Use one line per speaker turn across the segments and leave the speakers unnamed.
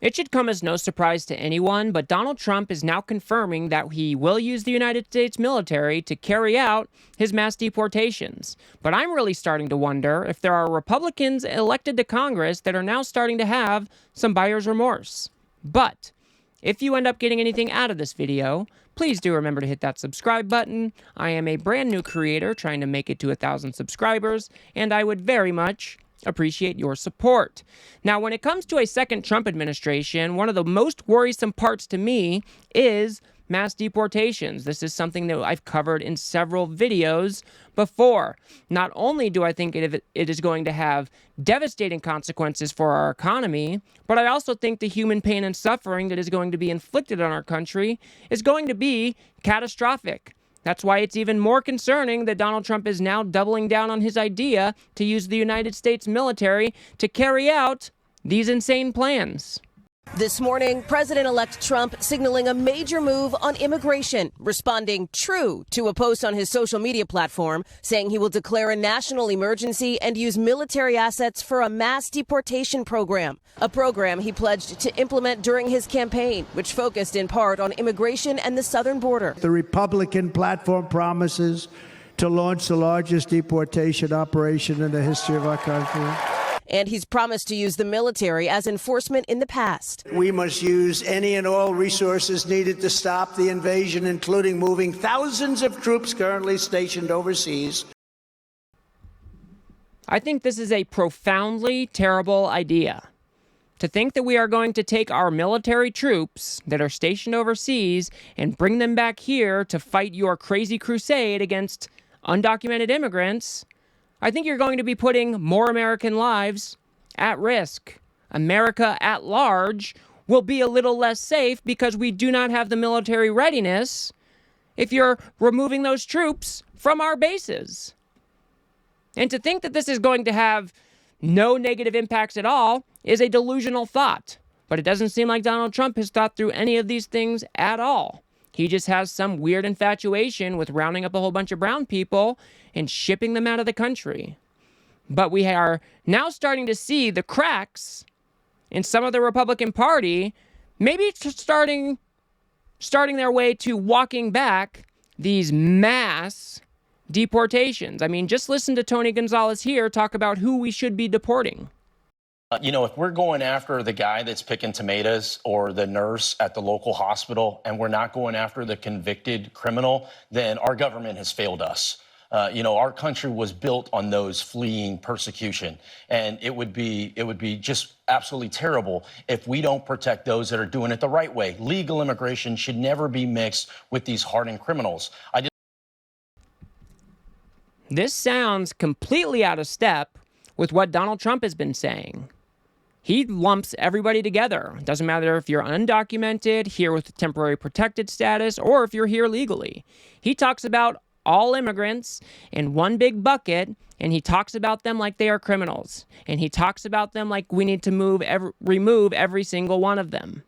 It should come as no surprise to anyone, but Donald Trump is now confirming that he will use the United States military to carry out his mass deportations. But I'm really starting to wonder if there are Republicans elected to Congress that are now starting to have some buyer's remorse. But if you end up getting anything out of this video, please do remember to hit that subscribe button. I am a brand new creator trying to make it to 1,000 subscribers, and I would very much appreciate your support. Now, when it comes to a second Trump administration, one of the most worrisome parts to me is mass deportations. This is something that I've covered in several videos before. Not only do I think it is going to have devastating consequences for our economy, but I also think the human pain and suffering that is going to be inflicted on our country is going to be catastrophic. That's why it's even more concerning that Donald Trump is now doubling down on his idea to use the United States military to carry out these insane plans.
This morning, President-elect Trump signaling a major move on immigration, responding true to a post on his social media platform, saying he will declare a national emergency and use military assets for a mass deportation program, a program he pledged to implement during his campaign, which focused in part on immigration and the southern border.
The Republican platform promises to launch the largest deportation operation in the history of our country.
And he's promised to use the military as enforcement in the past.
We must use any and all resources needed to stop the invasion, including moving thousands of troops currently stationed overseas.
I think this is a profoundly terrible idea. To think that we are going to take our military troops that are stationed overseas and bring them back here to fight your crazy crusade against undocumented immigrants, I think you're going to be putting more American lives at risk. America at large will be a little less safe because we do not have the military readiness if you're removing those troops from our bases. And to think that this is going to have no negative impacts at all is a delusional thought. But it doesn't seem like Donald Trump has thought through any of these things at all. He just has some weird infatuation with rounding up a whole bunch of brown people and shipping them out of the country. But we are now starting to see the cracks in some of the Republican Party, maybe starting their way to walking back these mass deportations. I mean, just listen to Tony Gonzalez here talk about who we should be deporting.
If we're going after the guy that's picking tomatoes or the nurse at the local hospital and we're not going after the convicted criminal, then our government has failed us. Our country was built on those fleeing persecution, and it would be just absolutely terrible if we don't protect those that are doing it the right way. Legal immigration should never be mixed with these hardened criminals.
This sounds completely out of step with what Donald Trump has been saying. He lumps everybody together. It doesn't matter if you're undocumented, here with temporary protected status, or if you're here legally. He talks about all immigrants in one big bucket, and he talks about them like they are criminals. And he talks about them like we need to remove every single one of them.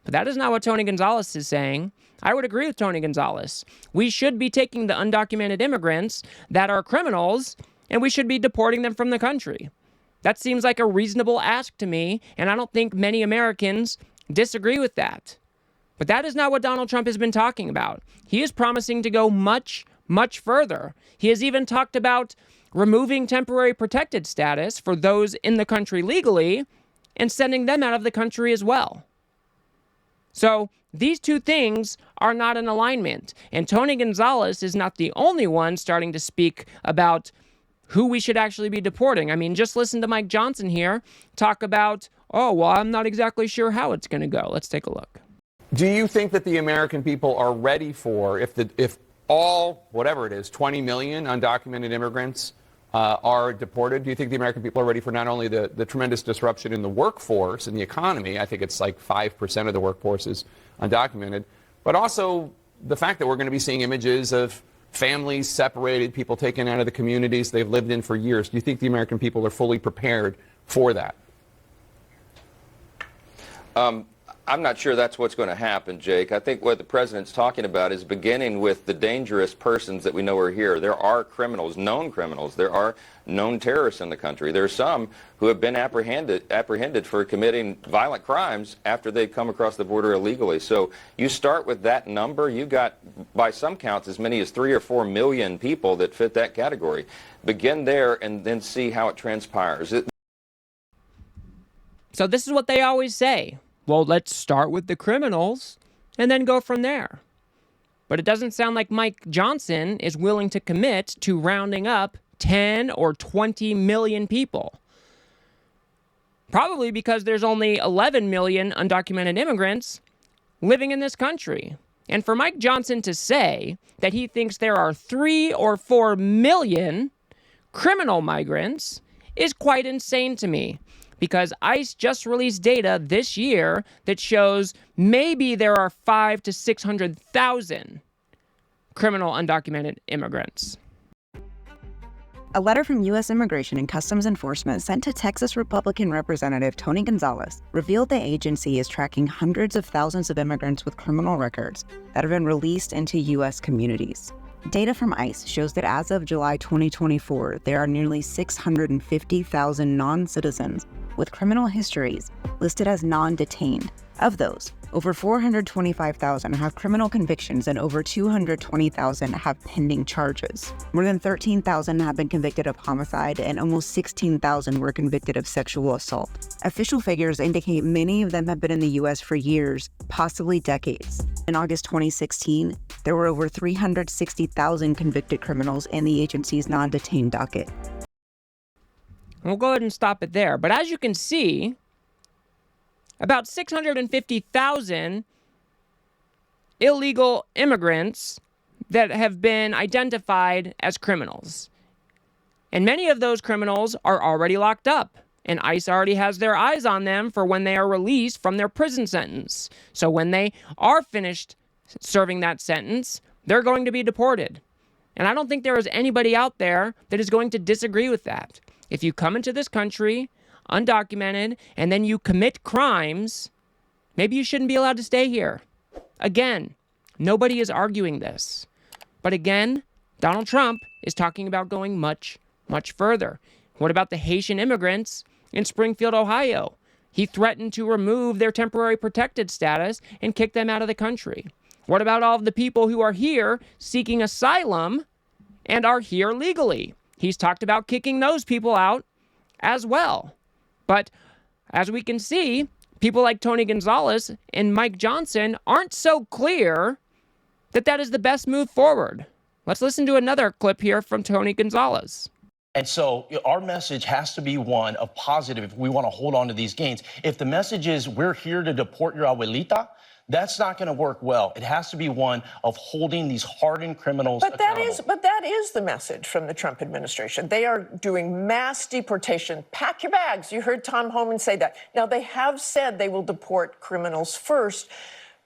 But that is not what Tony Gonzalez is saying. I would agree with Tony Gonzalez. We should be taking the undocumented immigrants that are criminals, and we should be deporting them from the country. That seems like a reasonable ask to me, and I don't think many Americans disagree with that. But that is not what Donald Trump has been talking about. He is promising to go much, much further. He has even talked about removing temporary protected status for those in the country legally and sending them out of the country as well. So these two things are not in alignment. And Tony Gonzalez is not the only one starting to speak about who we should actually be deporting. I mean, just listen to Mike Johnson here talk about, I'm not exactly sure how it's going to go. Let's take a look.
Do you think that the American people are ready for, if all, whatever it is, 20 million undocumented immigrants are deported, do you think the American people are ready for not only the tremendous disruption in the workforce and the economy, I think it's like 5% of the workforce is undocumented, but also the fact that we're going to be seeing images of families separated, people taken out of the communities they've lived in for years. Do you think the American people are fully prepared for that?
I'm not sure that's what's going to happen, Jake. I think what the president's talking about is beginning with the dangerous persons that we know are here. There are criminals, known criminals. There are known terrorists in the country. There are some who have been apprehended for committing violent crimes after they come across the border illegally. So you start with that number. You got, by some counts, as many as 3 or 4 million people that fit that category. Begin there and then see how it transpires.
So this is what they always say. Well, let's start with the criminals and then go from there. But it doesn't sound like Mike Johnson is willing to commit to rounding up 10 or 20 million people. Probably because there's only 11 million undocumented immigrants living in this country. And for Mike Johnson to say that he thinks there are 3 or 4 million criminal migrants is quite insane to me. Because ICE just released data this year that shows maybe there are 500,000 to 600,000 criminal undocumented immigrants.
A letter from U.S. Immigration and Customs Enforcement sent to Texas Republican Representative Tony Gonzalez revealed the agency is tracking hundreds of thousands of immigrants with criminal records that have been released into U.S. communities. Data from ICE shows that as of July 2024, there are nearly 650,000 non-citizens with criminal histories listed as non-detained. Of those, over 425,000 have criminal convictions and over 220,000 have pending charges. More than 13,000 have been convicted of homicide and almost 16,000 were convicted of sexual assault. Official figures indicate many of them have been in the U.S. for years, possibly decades. In August 2016, there were over 360,000 convicted criminals in the agency's non-detained docket.
We'll go ahead and stop it there. But as you can see, about 650,000 illegal immigrants that have been identified as criminals. And many of those criminals are already locked up. And ICE already has their eyes on them for when they are released from their prison sentence. So when they are finished serving that sentence, they're going to be deported. And I don't think there is anybody out there that is going to disagree with that. If you come into this country undocumented and then you commit crimes, maybe you shouldn't be allowed to stay here. Again, nobody is arguing this. But again, Donald Trump is talking about going much, much further. What about the Haitian immigrants in Springfield, Ohio? He threatened to remove their temporary protected status and kick them out of the country. What about all of the people who are here seeking asylum and are here legally? He's talked about kicking those people out as well. But as we can see, people like Tony Gonzalez and Mike Johnson aren't so clear that that is the best move forward. Let's listen to another clip here from Tony Gonzalez.
And so our message has to be one of positive if we want to hold on to these gains. If the message is we're here to deport your abuelita, that's not going to work well. It has to be one of holding these hardened criminals accountable.
But that is the message from the Trump administration. They are doing mass deportation. Pack your bags. You heard Tom Homan say that. Now, they have said they will deport criminals first,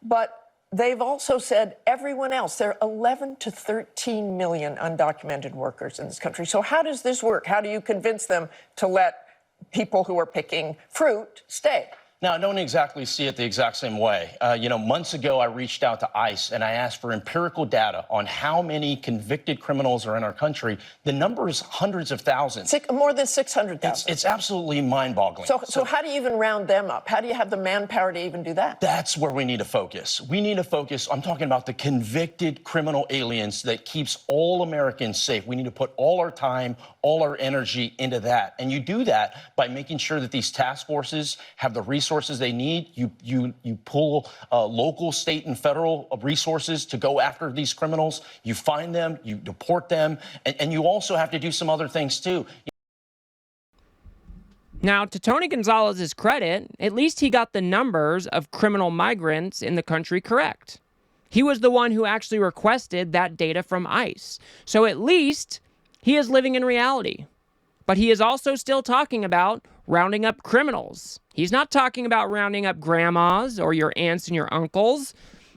but they've also said everyone else. There are 11 to 13 million undocumented workers in this country. So how does this work? How do you convince them to let people who are picking fruit stay?
Now, I don't exactly see it the exact same way. Months ago, I reached out to ICE and I asked for empirical data on how many convicted criminals are in our country. The number is hundreds of thousands.
More than 600,000.
It's absolutely mind-boggling.
So how do you even round them up? How do you have the manpower to even do that?
That's where we need to focus. We need to focus. I'm talking about the convicted criminal aliens that keeps all Americans safe. We need to put all our time, all our energy into that. And you do that by making sure that these task forces have the resources they need. You pull local, state, and federal resources to go after these criminals. You find them, you deport them, and you also have to do some other things too.
Now, to Tony Gonzalez's credit, at least he got the numbers of criminal migrants in the country correct. He was the one who actually requested that data from ICE. So at least he is living in reality. But he is also still talking about rounding up criminals. He's not talking about rounding up grandmas or your aunts and your uncles.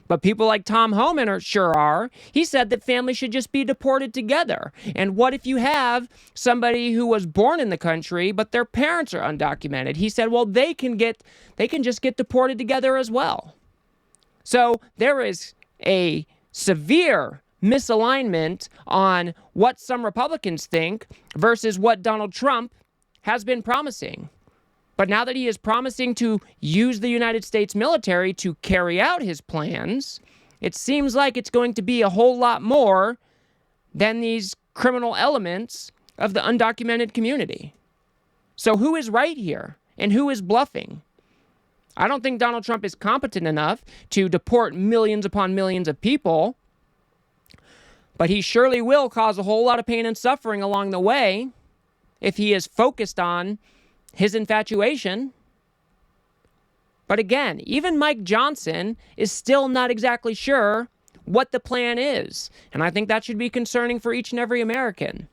But people like Tom Homan sure are. He said that families should just be deported together. And what if you have somebody who was born in the country, but their parents are undocumented? He said, well, they can just get deported together as well. So there is a severe misalignment on what some Republicans think versus what Donald Trump has been promising. But now that he is promising to use the United States military to carry out his plans, it seems like it's going to be a whole lot more than these criminal elements of the undocumented community. So who is right here and who is bluffing? I don't think Donald Trump is competent enough to deport millions upon millions of people, but he surely will cause a whole lot of pain and suffering along the way if he is focused on his infatuation. But again, even Mike Johnson is still not exactly sure what the plan is. And I think that should be concerning for each and every American,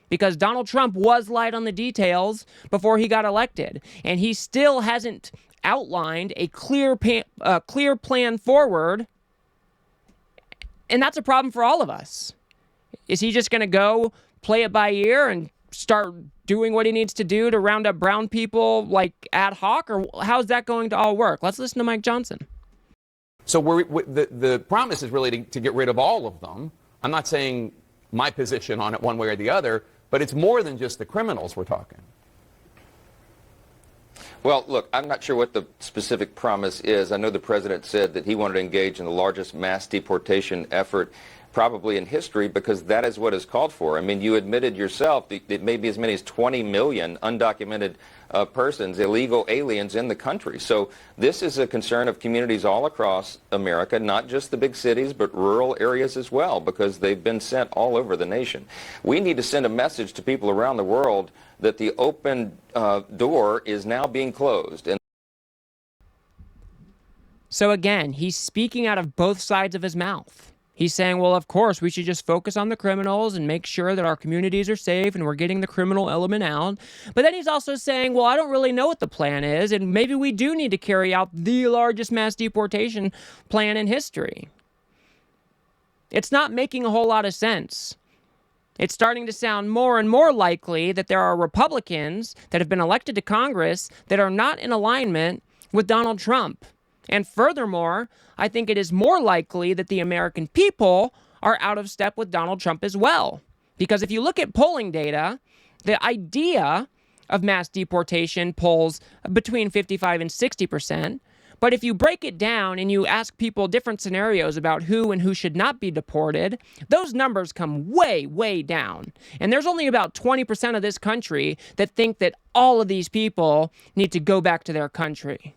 because Donald Trump was light on the details before he got elected, and he still hasn't outlined a clear plan forward. And that's a problem for all of us. Is he just going to go play it by ear and start doing what he needs to do to round up brown people like ad hoc, or how's that going to all work? Let's listen to Mike Johnson.
So the promise is really to get rid of all of them. I'm not saying my position on it one way or the other, but it's more than just the criminals we're talking.
Well, look, I'm not sure what the specific promise is. I know the president said that he wanted to engage in the largest mass deportation effort probably in history, because that is what is called for. I mean, you admitted yourself that it may be as many as 20 million undocumented persons, illegal aliens in the country. So this is a concern of communities all across America, not just the big cities, but rural areas as well, because they've been sent all over the nation. We need to send a message to people around the world that the open door is now being closed. And
so again, he's speaking out of both sides of his mouth. He's saying, well, of course, we should just focus on the criminals and make sure that our communities are safe and we're getting the criminal element out. But then he's also saying, well, I don't really know what the plan is, and maybe we do need to carry out the largest mass deportation plan in history. It's not making a whole lot of sense. It's starting to sound more and more likely that there are Republicans that have been elected to Congress that are not in alignment with Donald Trump. And furthermore, I think it is more likely that the American people are out of step with Donald Trump as well. Because if you look at polling data, the idea of mass deportation polls between 55 and 60%. But if you break it down and you ask people different scenarios about who and who should not be deported, those numbers come way, way down. And there's only about 20% of this country that think that all of these people need to go back to their country.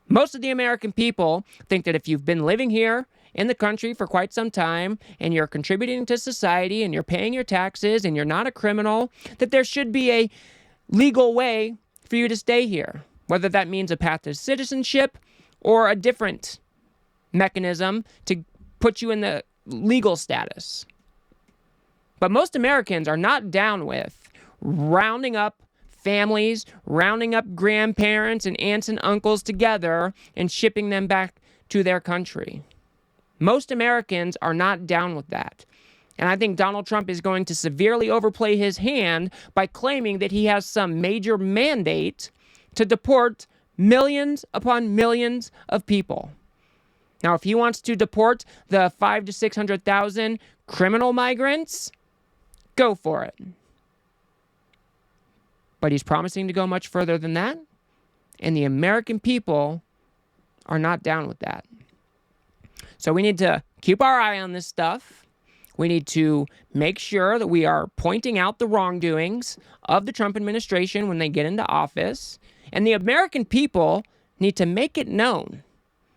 Most of the American people think that if you've been living here in the country for quite some time and you're contributing to society and you're paying your taxes and you're not a criminal, that there should be a legal way for you to stay here, whether that means a path to citizenship or a different mechanism to put you in the legal status. But most Americans are not down with rounding up families, rounding up grandparents and aunts and uncles together and shipping them back to their country. Most Americans are not down with that. And I think Donald Trump is going to severely overplay his hand by claiming that he has some major mandate to deport millions upon millions of people. Now, if he wants to deport the 500,000 to 600,000 criminal migrants, go for it. But he's promising to go much further than that, and the American people are not down with that. So we need to keep our eye on this stuff. We need to make sure that we are pointing out the wrongdoings of the Trump administration when they get into office. And the American people need to make it known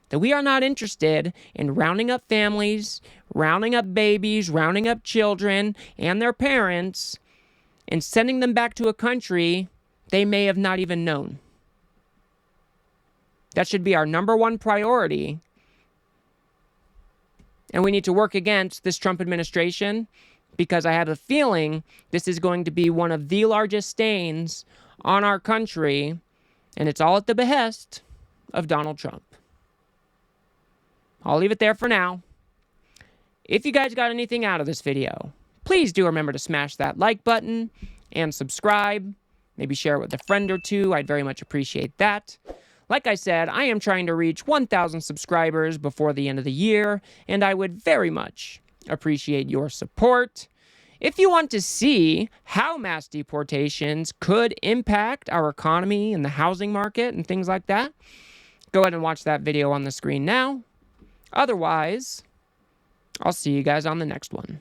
that we are not interested in rounding up families, rounding up babies, rounding up children and their parents, and sending them back to a country they may have not even known. That should be our number one priority. And we need to work against this Trump administration, because I have a feeling this is going to be one of the largest stains on our country, and it's all at the behest of Donald Trump. I'll leave it there for now. If you guys got anything out of this video, please do remember to smash that like button and subscribe. Maybe share it with a friend or two. I'd very much appreciate that. Like I said, I am trying to reach 1,000 subscribers before the end of the year, and I would very much appreciate your support. If you want to see how mass deportations could impact our economy and the housing market and things like that, go ahead and watch that video on the screen now. Otherwise, I'll see you guys on the next one.